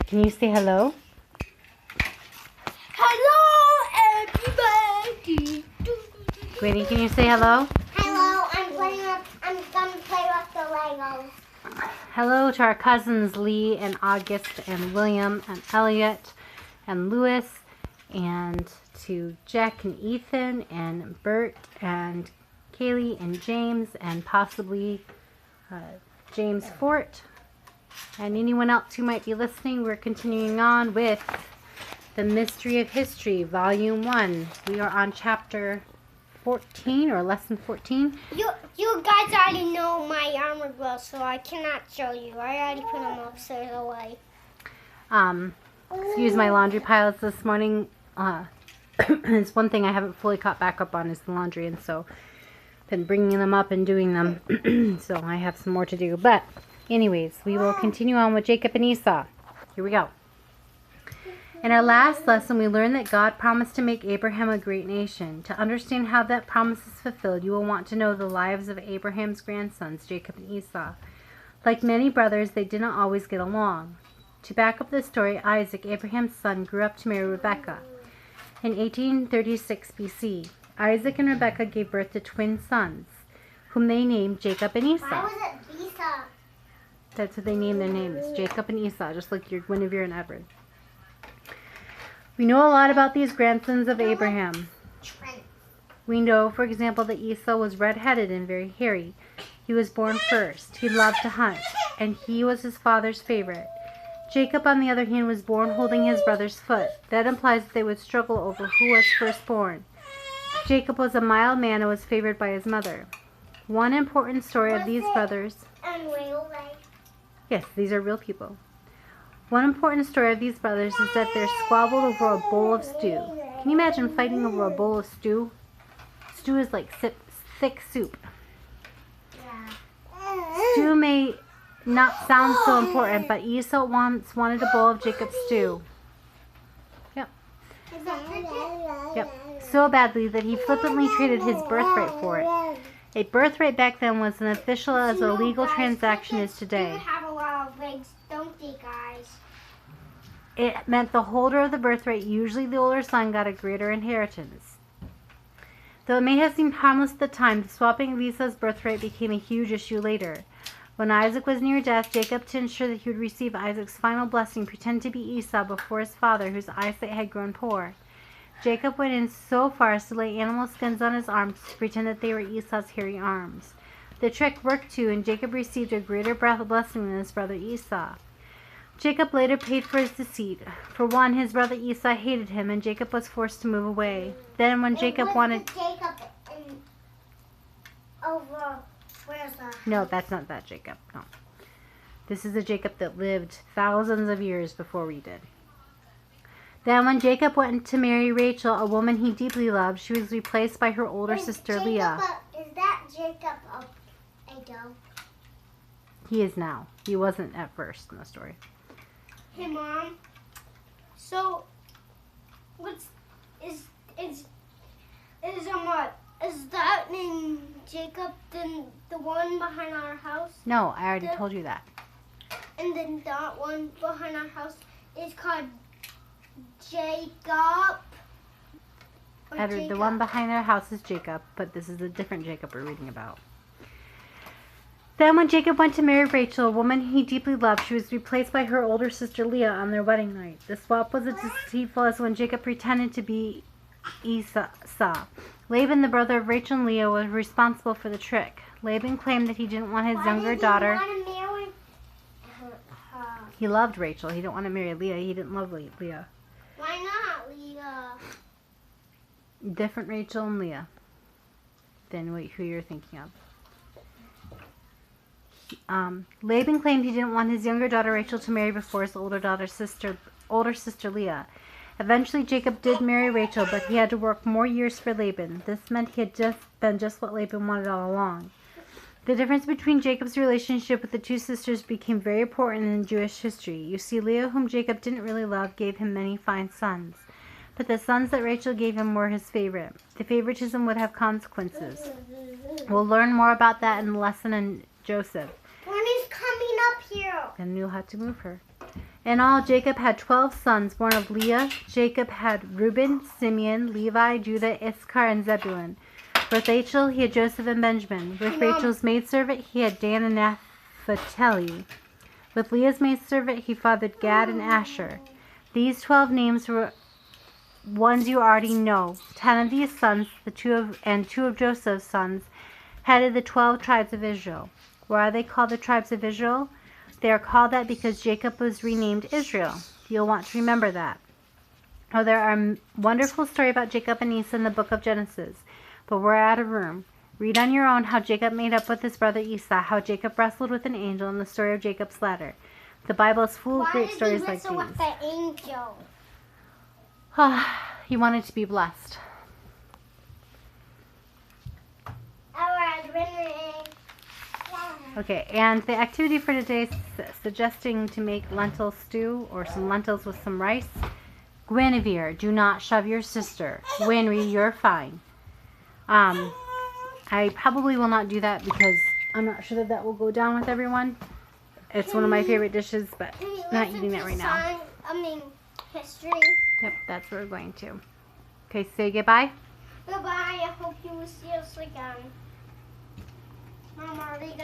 Can you say hello? Hello, everybody. Gwenny, can you say hello? Hello, I'm gonna play with the Legos. Hello to our cousins Lee and August and William and Elliot and Louis, and to Jack and Ethan and Bert and Kaylee and James and possibly James Fort and anyone else who might be listening. We're continuing on with The Mystery of History, Volume 1. We are on Chapter 14 or Lesson 14. You guys already know my armor gloves, so I cannot show you. I already put them upstairs away. Excuse my laundry piles this morning. It's one thing I haven't fully caught back up on is the laundry, and so been bringing them up and doing them. So I have some more to do. But anyways, we will continue on with Jacob and Esau. Here we go. In our last lesson, we learned that God promised to make Abraham a great nation. To understand how that promise is fulfilled, you will want to know the lives of Abraham's grandsons, Jacob and Esau. Like many brothers, they did not always get along. To back up this story, Isaac, Abraham's son, grew up to marry Rebekah. In 1836 BC, Isaac and Rebekah gave birth to twin sons, whom they named Jacob and Esau. Why was it Lisa? That's what they named their names, Jacob and Esau, just like your Guinevere and Edward. We know a lot about these grandsons of Abraham. We know, for example, that Esau was red-headed and very hairy. He was born first. He loved to hunt, and he was his father's favorite. Jacob, on the other hand, was born holding his brother's foot. That implies that they would struggle over who was firstborn. Jacob was a mild man and was favored by his mother. One important story of these brothers... Yes, these are real people. One important story of these brothers is that they're squabbled over a bowl of stew. Can you imagine fighting over a bowl of stew? Stew is like thick soup. Stew may not sound so important, but Esau once wanted a bowl of Jacob's stew. Yep. So badly that he flippantly traded his birthright for it. A birthright back then was as official as a legal transaction is today. You have a lot of legs, don't they, guys? It meant the holder of the birthright, usually the older son, got a greater inheritance. Though it may have seemed harmless at the time, the swapping of Esau's birthright became a huge issue later. When Isaac was near death, Jacob, to ensure that he would receive Isaac's final blessing, pretended to be Esau before his father, whose eyesight had grown poor. Jacob went in so far as to lay animal skins on his arms to pretend that they were Esau's hairy arms. The trick worked too, and Jacob received a greater blessing than his brother Esau. Jacob later paid for his deceit. For one, his brother Esau hated him, and Jacob was forced to move away. Then when Jacob wanted... No, that's not that Jacob. No. This is the Jacob that lived thousands of years before we did. Then when Jacob went to marry Rachel, a woman he deeply loved, she was replaced by her older sister Leah. Is that Jacob a dog? He is now. He wasn't at first in the story. Hey, Mom. So, is that name Jacob the one behind our house? No, I already told you that. And then that one behind our house is called Jacob. Edward, the one behind our house is Jacob, but this is a different Jacob we're reading about. Then when Jacob went to marry Rachel, a woman he deeply loved, she was replaced by her older sister Leah on their wedding night. The swap was as deceitful as when Jacob pretended to be Esau. Laban, the brother of Rachel and Leah, was responsible for the trick. Laban claimed that he didn't want his younger daughter... He loved Rachel. He didn't want to marry Leah. He didn't love Leah. Why not Leah? Different Rachel and Leah than who you're thinking of. Laban claimed he didn't want his younger daughter Rachel to marry before his older sister Leah. Eventually, Jacob did marry Rachel, but he had to work more years for Laban. This meant he had been just what Laban wanted all along. The difference between Jacob's relationship with the two sisters became very important in Jewish history. You see, Leah, whom Jacob didn't really love, gave him many fine sons. But the sons that Rachel gave him were his favorite. The favoritism would have consequences. We'll learn more about that in the lesson on Joseph. Granny's coming up here. Then you'll have to move her. In all, Jacob had 12 sons born of Leah. Jacob had Reuben, Simeon, Levi, Judah, Issachar, and Zebulun. With Rachel, he had Joseph and Benjamin. With Rachel's maidservant, he had Dan and Naphtali. With Leah's maidservant, he fathered Gad and Asher. These 12 names were ones you already know. 10 of these sons, two of Joseph's sons, headed the 12 tribes of Israel. Why are they called the tribes of Israel? They are called that because Jacob was renamed Israel. You'll want to remember that. Oh, there are a wonderful story about Jacob and Esau in the book of Genesis, but we're out of room. Read on your own how Jacob made up with his brother Esau, how Jacob wrestled with an angel, and the story of Jacob's ladder. The Bible is full of great stories like these. Why did he wrestle with the angel? He wanted to be blessed. Alright, winning. Okay, and the activity for today is suggesting to make lentil stew or some lentils with some rice. Guinevere, do not shove your sister. Winry, you're fine. I probably will not do that because I'm not sure that will go down with everyone. It's one of my favorite dishes, but not eating that right now. History. Yep, that's where we're going to. Okay, say goodbye. Goodbye. I hope you will see us again. Mom, are we gonna